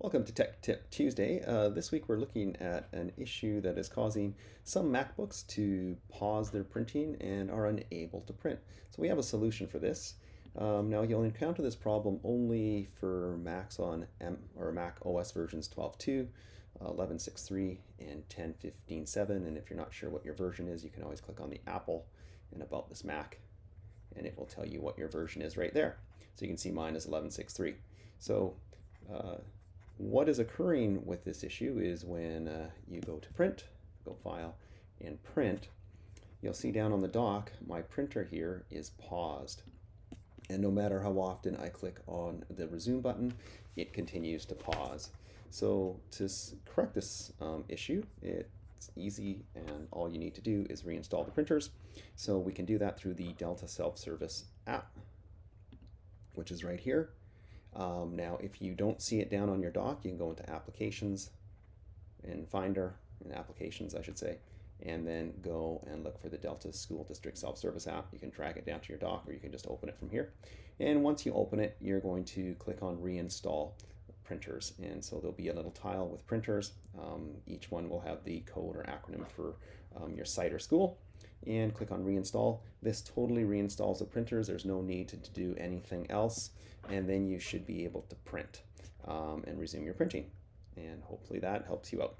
Welcome to TechTip Tuesday. This week we're looking at an issue that is causing some MacBooks to pause their printing and are unable to print. So we have a solution for this. Now you'll encounter this problem only for Macs on Mac OS versions 12.2, 11.6.3, and 10.15.7. And if you're not sure what your version is, you can always click on the Apple and About This Mac, and it will tell you what your version is right there. So you can see mine is 11.6.3. So what is occurring with this issue is when you go to print, go file, and print, you'll see down on the dock, my printer here is paused. And no matter how often I click on the resume button, it continues to pause. So to correct this issue, it's easy, and all you need to do is reinstall the printers. So we can do that through the Delta Self-Service app, which is right here. Now, if you don't see it down on your dock, you can go into Applications and Finder, and Applications, I should say, and then go and look for the Delta School District Self-Service app. You can drag it down to your dock, or you can just open it from here. And once you open it, you're going to click on Reinstall Printers. And so there'll be a little tile with printers. Each one will have the code or acronym for your site or school. And click on Reinstall. This totally reinstalls the printers. There's no need to do anything else. And then you should be able to print and resume your printing. And hopefully that helps you out.